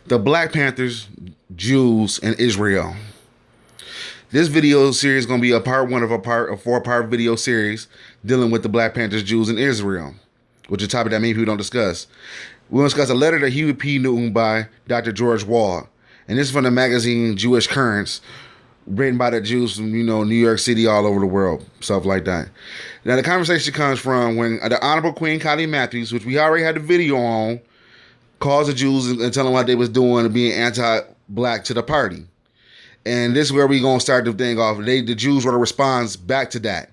The Black Panthers, Jews, and Israel. This video series is going to be a part one of a four-part video series dealing with the Black Panthers, Jews, and Israel, which is a topic that many people don't discuss. We'll discuss a letter to Huey P. Newton by Dr. George Wald. And this is from the magazine Jewish Currents, written by the Jews from, New York City, all over the world, stuff like that. Now, the conversation comes from when the Honorable Queen Connie Matthews, which we already had the video on, calls the Jews and tell them what they was doing and being anti-black to the party. And this is where we going to start the thing off. The Jews were to respond back to that.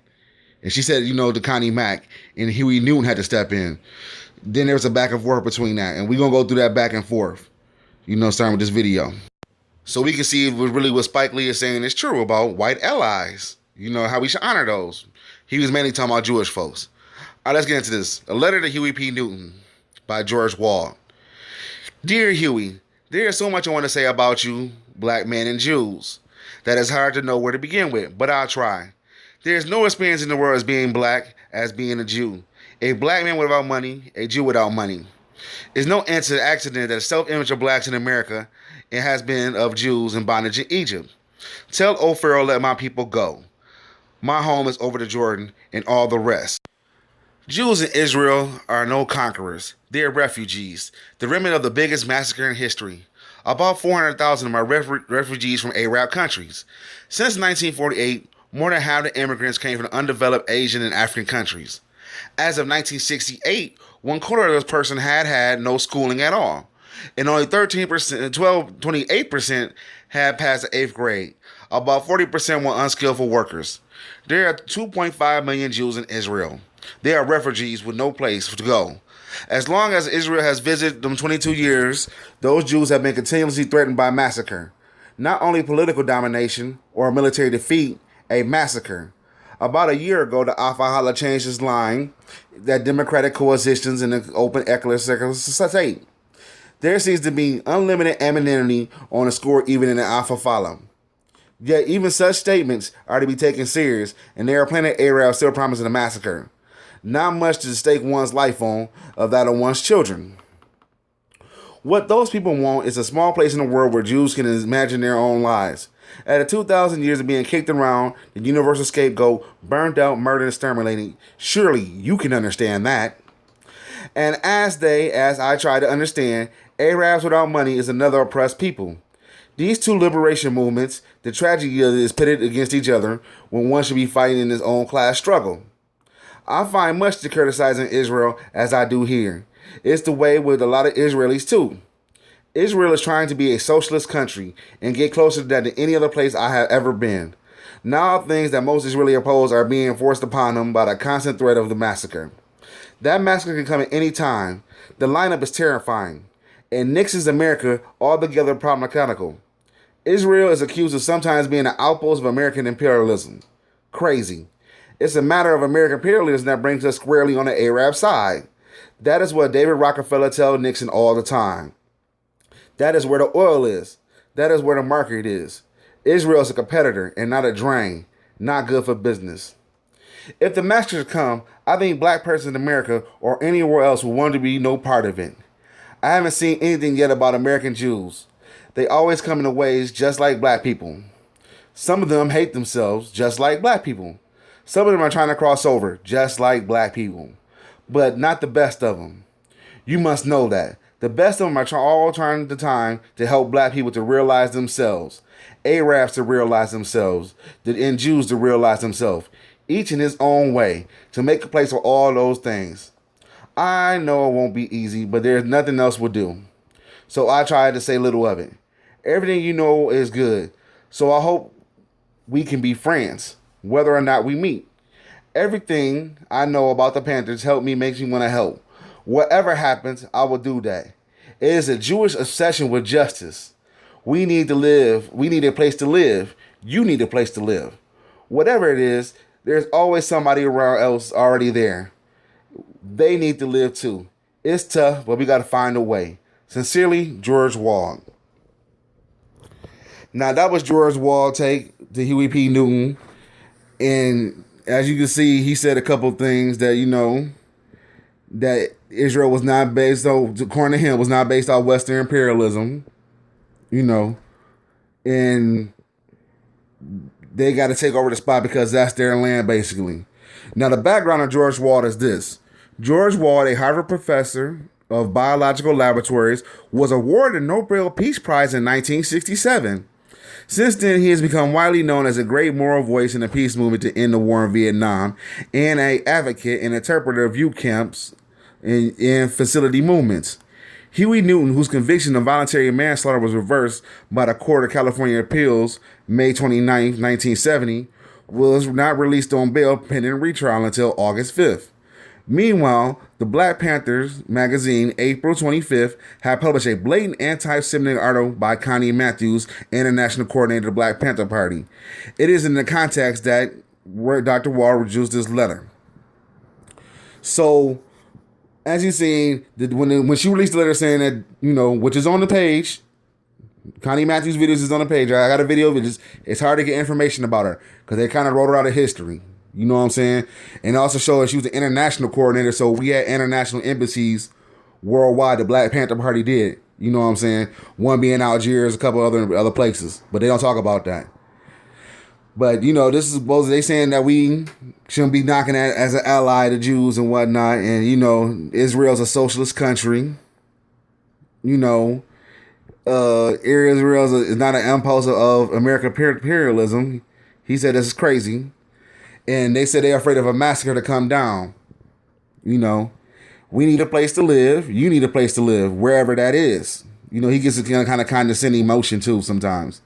And she said, to Connie Mack, and Huey Newton had to step in. Then there was a back and forth between that. And we're going to go through that back and forth, starting with this video. So we can see what Spike Lee is saying is true about white allies. How we should honor those. He was mainly talking about Jewish folks. All right, let's get into this. A letter to Huey P. Newton by George Wald. Dear Huey, there is so much I want to say about you, black men and Jews, that it's hard to know where to begin with, but I'll try. There is no experience in the world as being black as being a Jew. A black man without money, a Jew without money. It's no accident that the self-image of blacks in America it has been of Jews in bondage in Egypt. Tell O Pharaoh, let my people go. My home is over the Jordan and all the rest. Jews in Israel are no conquerors. They are refugees, the remnant of the biggest massacre in history. About 400,000 of them are refugees from Arab countries. Since 1948, more than half the immigrants came from undeveloped Asian and African countries. As of 1968, 1/4 of those persons had no schooling at all, and only 28% had passed the 8th grade. About 40% were unskillful workers. There are 2.5 million Jews in Israel. They are refugees with no place to go. As long as Israel has visited them 22 years, those Jews have been continuously threatened by massacre. Not only political domination or military defeat, a massacre. About a year ago, the Al-Fatah changed its line that democratic coexistence in the open secular state. There seems to be unlimited anonymity on the score even in the Al-Fatah. Yet even such statements are to be taken serious, and there are plenty of Arabs still promising a massacre. Not much to stake one's life on of that of one's children. What those people want is a small place in the world where Jews can imagine their own lives. After 2,000 years of being kicked around, the universal scapegoat, burned out, murdered, and exterminated, surely you can understand that. And as I try to understand, Arabs without money is another oppressed people. These two liberation movements, the tragedy is pitted against each other when one should be fighting in his own class struggle. I find much to criticize in Israel as I do here. It's the way with a lot of Israelis too. Israel is trying to be a socialist country and get closer to that than any other place I have ever been. Now things that most Israeli oppose are being forced upon them by the constant threat of the massacre. That massacre can come at any time. The lineup is terrifying. And Nixon's America altogether problematical. Israel is accused of sometimes being an outpost of American imperialism. Crazy. It's a matter of American imperialism that brings us squarely on the Arab side. That is what David Rockefeller tells Nixon all the time. That is where the oil is. That is where the market is. Israel is a competitor and not a drain. Not good for business. If the massacres come, I think black persons in America or anywhere else will want to be no part of it. I haven't seen anything yet about American Jews. They always come in ways just like black people. Some of them hate themselves just like black people. Some of them are trying to cross over just like black people. But not the best of them. You must know that. The best of them are all trying the time to help black people to realize themselves. Arabs to realize themselves. And Jews to realize themselves. Each in his own way. To make a place for all those things. I know it won't be easy, but there's nothing else will do. So I try to say little of it. Everything you know is good. So I hope we can be friends, whether or not we meet. Everything I know about the Panthers makes me want to help. Whatever happens, I will do that. It is a Jewish obsession with justice. We need to live. We need a place to live. You need a place to live. Whatever it is, there's always somebody around else already there. They need to live too. It's tough, but we got to find a way. Sincerely, George Wald. Now, that was George Wald take to Huey P. Newton. And as you can see, he said a couple things that, that Israel was not based on, according to him, was not based on Western imperialism. you know, and they got to take over the spot because that's their land, basically. Now, the background of George Wald is this. George Wald, a Harvard professor of biological laboratories, was awarded the Nobel Peace Prize in 1967. Since then, he has become widely known as a great moral voice in the peace movement to end the war in Vietnam and an advocate and interpreter of youth camps and facility movements. Huey Newton, whose conviction of voluntary manslaughter was reversed by the Court of California Appeals May 29, 1970, was not released on bail pending retrial until August 5th. Meanwhile, the Black Panthers magazine, April 25th, had published a blatant anti-Semitic article by Connie Matthews, international coordinator of the Black Panther Party. It is in the context that Dr. Wald reduced this letter. So, as you've seen, when she released the letter saying that, which is on the page, Connie Matthews' videos is on the page. I got a video of it. It's hard to get information about her because they kind of wrote her out of history. You know what I'm saying? And also showed she was an international coordinator, so we had international embassies worldwide. The Black Panther Party did. You know what I'm saying? One being Algiers, a couple other places, but they don't talk about that. But this is supposedly they saying that we shouldn't be knocking at as an ally to Jews and whatnot. And Israel's a socialist country. Israel is not an impulse of American imperialism. He said this is crazy. And they said they're afraid of a massacre to come down. We need a place to live. You need a place to live, wherever that is. He gets a kind of condescending emotion too sometimes.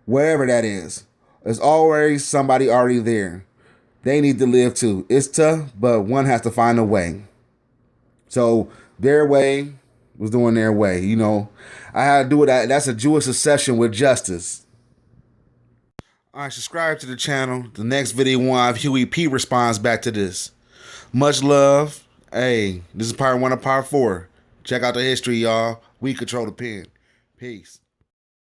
Wherever that is. There's always somebody already there. They need to live too. It's tough, but one has to find a way. So their way was doing their way. I had to do it. That's a Jewish obsession with justice. All right, subscribe to the channel. The next video we'll have Huey P responds back to this. Much love. Hey, this is part 1 of part 4. Check out the history, y'all. We control the pen. Peace.